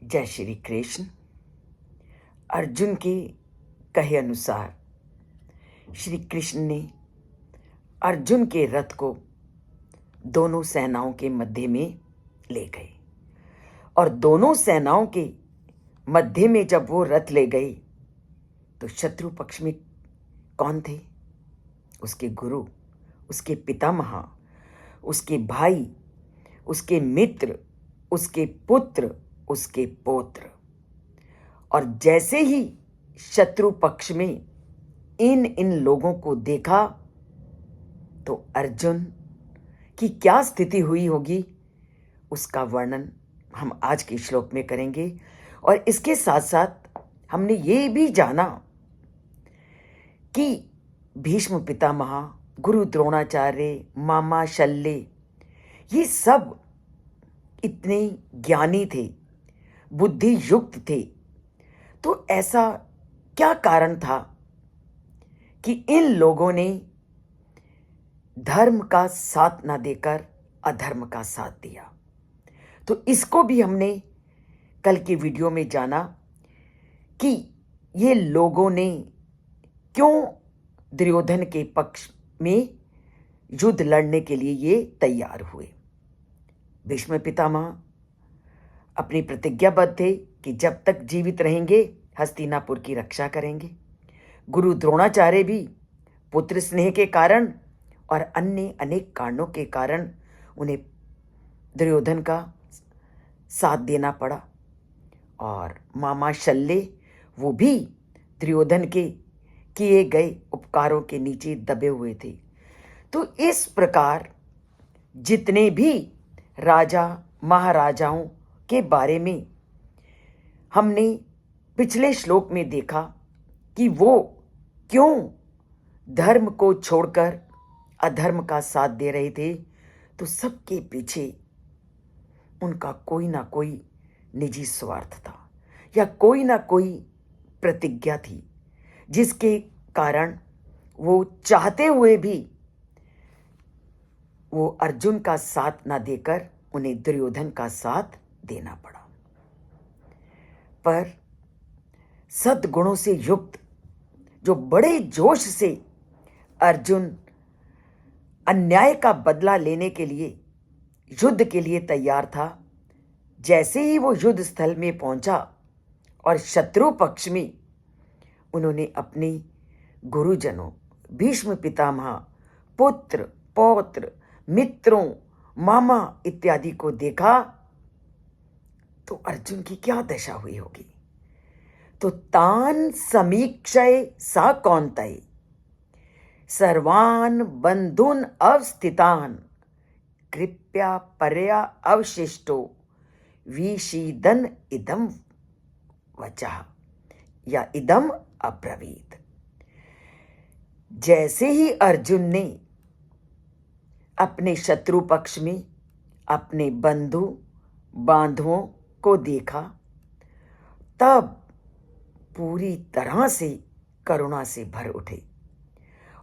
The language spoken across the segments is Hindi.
जय श्री कृष्ण। अर्जुन के कहे अनुसार श्री कृष्ण ने अर्जुन के रथ को दोनों सेनाओं के मध्य में ले गए और दोनों सेनाओं के मध्य में जब वो रथ ले गए तो शत्रु पक्ष में कौन थे? उसके गुरु, उसके पितामह, उसके भाई, उसके मित्र, उसके पुत्र, उसके पौत्र। और जैसे ही शत्रु पक्ष में इन लोगों को देखा तो अर्जुन की क्या स्थिति हुई होगी उसका वर्णन हम आज के श्लोक में करेंगे। और इसके साथ साथ हमने ये भी जाना कि भीष्म पितामह, गुरु द्रोणाचार्य, मामा शल्य, ये सब इतने ज्ञानी थे, बुद्धि युक्त थे। तो ऐसा क्या कारण था कि इन लोगों ने धर्म का साथ ना देकर अधर्म का साथ दिया? तो इसको भी हमने कल के वीडियो में जाना कि ये लोगों ने क्यों दुर्योधन के पक्ष में युद्ध लड़ने के लिए ये तैयार हुए। भीष्म पितामह अपनी प्रतिज्ञाबद्ध थे कि जब तक जीवित रहेंगे हस्तिनापुर की रक्षा करेंगे। गुरु द्रोणाचार्य भी पुत्र स्नेह के कारण और अन्य अनेक कारणों के कारण उन्हें दुर्योधन का साथ देना पड़ा। और मामा शल्य वो भी दुर्योधन के किए गए उपकारों के नीचे दबे हुए थे। तो इस प्रकार जितने भी राजा महाराजाओं के बारे में हमने पिछले श्लोक में देखा कि वो क्यों धर्म को छोड़कर अधर्म का साथ दे रहे थे, तो सबके पीछे उनका कोई ना कोई निजी स्वार्थ था या कोई ना कोई प्रतिज्ञा थी, जिसके कारण वो चाहते हुए भी वो अर्जुन का साथ ना देकर उन्हें दुर्योधन का साथ देना पड़ा। पर सद्गुणों से युक्त जो बड़े जोश से अर्जुन अन्याय का बदला लेने के लिए युद्ध के लिए तैयार था, जैसे ही वो युद्ध स्थल में पहुंचा और शत्रु पक्ष में उन्होंने अपने गुरुजनों, भीष्म पितामह, पुत्र, पौत्र, मित्रों, मामा इत्यादि को देखा तो अर्जुन की क्या दशा हुई होगी। तो तान समीक्षय सा कौन्तेय सर्वान् बंधुन अवस्थितान कृपया पर्या अवशिष्टो विषीदन इदम वचः या इदम अब्रवीत। जैसे ही अर्जुन ने अपने शत्रु पक्ष में अपने बंधु बांधवों को देखा तब पूरी तरह से करुणा से भर उठे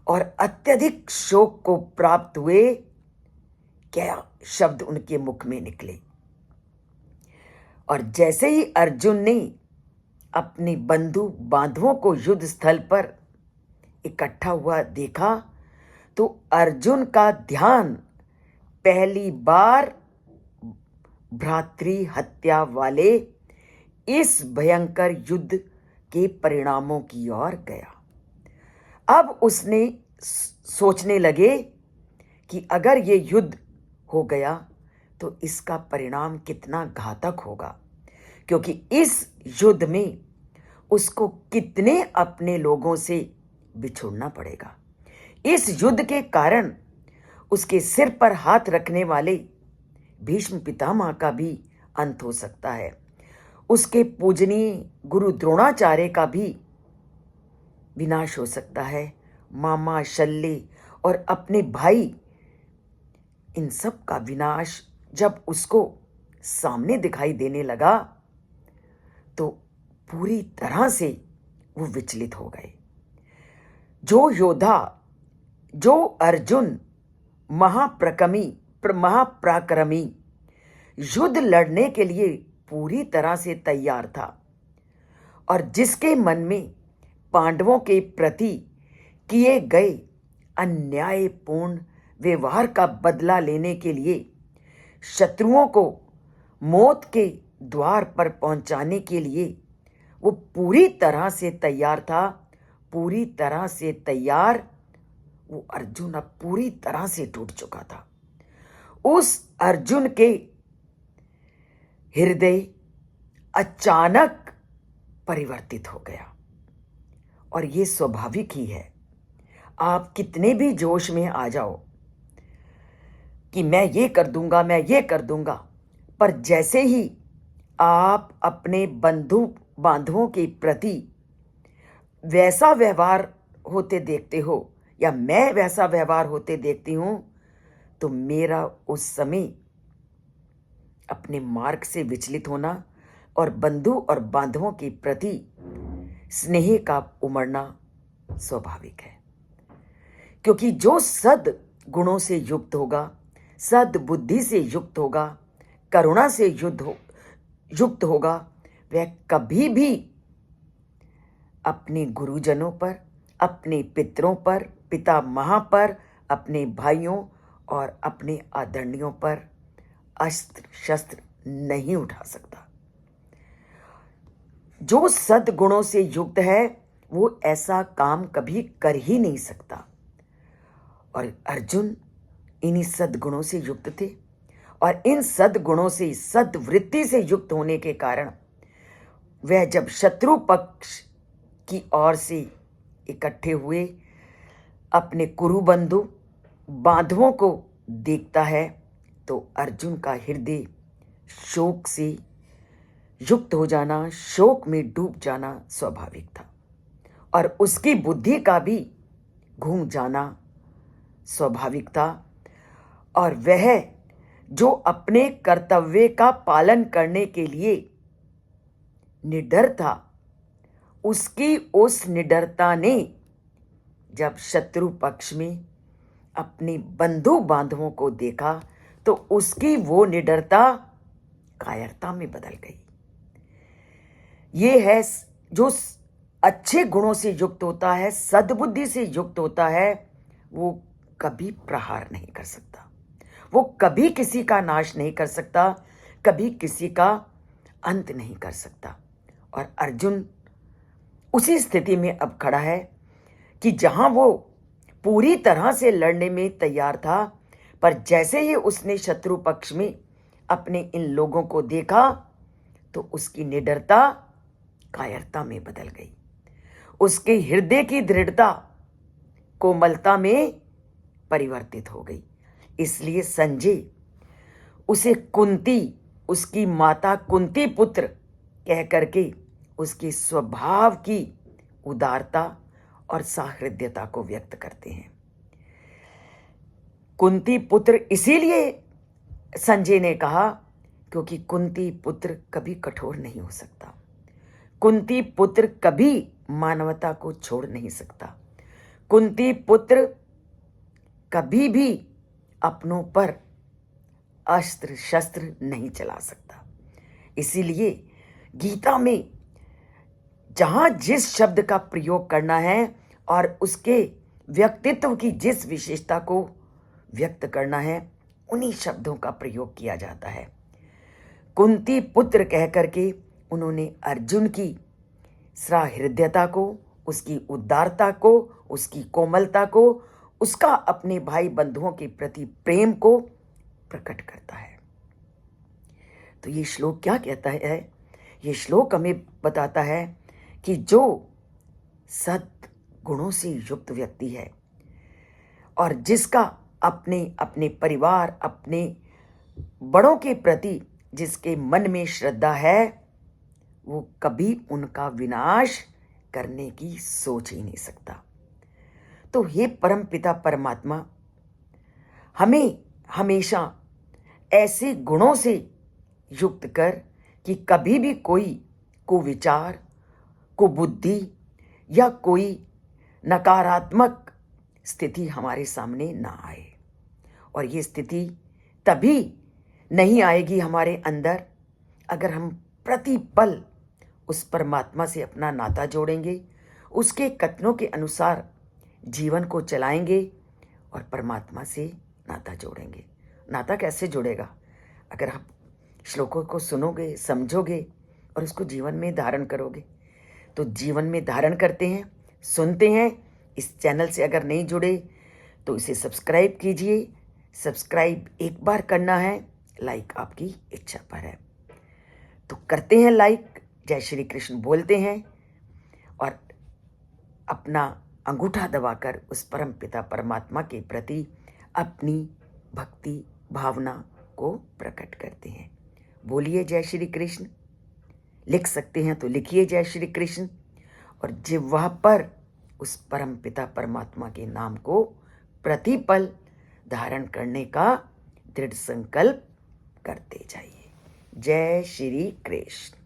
और अत्यधिक शोक को प्राप्त हुए। क्या शब्द उनके मुख में निकले। और जैसे ही अर्जुन ने अपने बंधु बांधवों को युद्ध स्थल पर इकट्ठा हुआ देखा तो अर्जुन का ध्यान पहली बार भ्रातृ हत्या वाले इस भयंकर युद्ध के परिणामों की ओर गया। अब उसने सोचने लगे कि अगर ये युद्ध हो गया तो इसका परिणाम कितना घातक होगा, क्योंकि इस युद्ध में उसको कितने अपने लोगों से बिछुड़ना पड़ेगा। इस युद्ध के कारण उसके सिर पर हाथ रखने वाले भीष्म पितामह का भी अंत हो सकता है, उसके पूजनीय गुरु द्रोणाचार्य का भी विनाश हो सकता है, मामा शल्य और अपने भाई, इन सब का विनाश जब उसको सामने दिखाई देने लगा तो पूरी तरह से वो विचलित हो गए। जो योद्धा, जो अर्जुन महापराक्रमी युद्ध लड़ने के लिए पूरी तरह से तैयार था और जिसके मन में पांडवों के प्रति किए गए अन्यायपूर्ण व्यवहार का बदला लेने के लिए शत्रुओं को मौत के द्वार पर पहुंचाने के लिए वो पूरी तरह से तैयार था, पूरी तरह से तैयार। वो अर्जुन अब पूरी तरह से टूट चुका था। उस अर्जुन के हृदय अचानक परिवर्तित हो गया और ये स्वाभाविक ही है। आप कितने भी जोश में आ जाओ कि मैं ये कर दूंगा, मैं ये कर दूंगा, पर जैसे ही आप अपने बंधु बांधवों के प्रति वैसा व्यवहार होते देखते हो या मैं वैसा व्यवहार होते देखती हूं, तो मेरा उस समय अपने मार्ग से विचलित होना और बंधु और बांधवों के प्रति स्नेह का उमड़ना स्वाभाविक है। क्योंकि जो सद गुणों से युक्त होगा, सद बुद्धि से युक्त होगा, करुणा से युक्त होगा, वह कभी भी अपने गुरुजनों पर, अपने पितरों पर, पितामह पर, अपने भाइयों और अपने आदरणीयों पर अस्त्र शस्त्र नहीं उठा सकता। जो सद्गुणों से युक्त है वो ऐसा काम कभी कर ही नहीं सकता। और अर्जुन इन्हीं सद्गुणों से युक्त थे और इन सद्गुणों से, सद्वृत्ति से युक्त होने के कारण वह जब शत्रु पक्ष की ओर से इकट्ठे हुए अपने कुरु बंधु बांधवों को देखता है तो अर्जुन का हृदय शोक से युक्त हो जाना, शोक में डूब जाना स्वाभाविक था और उसकी बुद्धि का भी घूम जाना स्वाभाविक था। और वह जो अपने कर्तव्य का पालन करने के लिए निडर था, उसकी उस निडरता ने जब शत्रु पक्ष में अपने बंधु बांधवों को देखा तो उसकी वो निडरता कायरता में बदल गई। ये है जो अच्छे गुणों से युक्त होता है, सद्बुद्धि से युक्त होता है, वो कभी प्रहार नहीं कर सकता, वो कभी किसी का नाश नहीं कर सकता, कभी किसी का अंत नहीं कर सकता। और अर्जुन उसी स्थिति में अब खड़ा है कि जहां वो पूरी तरह से लड़ने में तैयार था, पर जैसे ही उसने शत्रु पक्ष में अपने इन लोगों को देखा तो उसकी निडरता कायरता में बदल गई, उसके हृदय की दृढ़ता कोमलता में परिवर्तित हो गई। इसलिए संजय उसे कुंती, उसकी माता कुंती पुत्र कह करके उसके स्वभाव की उदारता और सहृदयता को व्यक्त करते हैं। कुंती पुत्र इसीलिए संजय ने कहा क्योंकि कुंती पुत्र कभी कठोर नहीं हो सकता, कुंती पुत्र कभी मानवता को छोड़ नहीं सकता, कुंती पुत्र कभी भी अपनों पर अस्त्र शस्त्र नहीं चला सकता। इसीलिए गीता में जहां जिस शब्द का प्रयोग करना है और उसके व्यक्तित्व की जिस विशेषता को व्यक्त करना है, उन्हीं शब्दों का प्रयोग किया जाता है। कुंती पुत्र कह करके उन्होंने अर्जुन की सहृदयता को, उसकी उदारता को, उसकी कोमलता को, उसका अपने भाई बंधुओं के प्रति प्रेम को प्रकट करता है। तो ये श्लोक क्या कहता है? ये श्लोक हमें बताता है कि जो सत् गुणों से युक्त व्यक्ति है और जिसका अपने अपने परिवार, अपने बड़ों के प्रति जिसके मन में श्रद्धा है, वो कभी उनका विनाश करने की सोच ही नहीं सकता। तो हे परम पिता परमात्मा, हमें हमेशा ऐसे गुणों से युक्त कर कि कभी भी कोई कुविचार, कुबुद्धि या कोई नकारात्मक स्थिति हमारे सामने ना आए। और ये स्थिति तभी नहीं आएगी हमारे अंदर अगर हम प्रतिपल उस परमात्मा से अपना नाता जोड़ेंगे, उसके कथनों के अनुसार जीवन को चलाएंगे और परमात्मा से नाता जोड़ेंगे। नाता कैसे जुड़ेगा? अगर आप श्लोकों को सुनोगे, समझोगे और उसको जीवन में धारण करोगे। तो जीवन में धारण करते हैं, सुनते हैं। इस चैनल से अगर नहीं जुड़े तो इसे सब्सक्राइब कीजिए। सब्सक्राइब एक बार करना है, लाइक आपकी इच्छा पर है तो करते हैं लाइक। जय श्री कृष्ण बोलते हैं और अपना अंगूठा दबाकर उस परम पिता परमात्मा के प्रति अपनी भक्ति भावना को प्रकट करते हैं। बोलिए जय श्री कृष्ण। लिख सकते हैं तो लिखिए जय श्री कृष्ण और जिह्वा पर उस परम पिता परमात्मा के नाम को प्रतिपल धारण करने का दृढ़ संकल्प करते जाइए। जय श्री कृष्ण।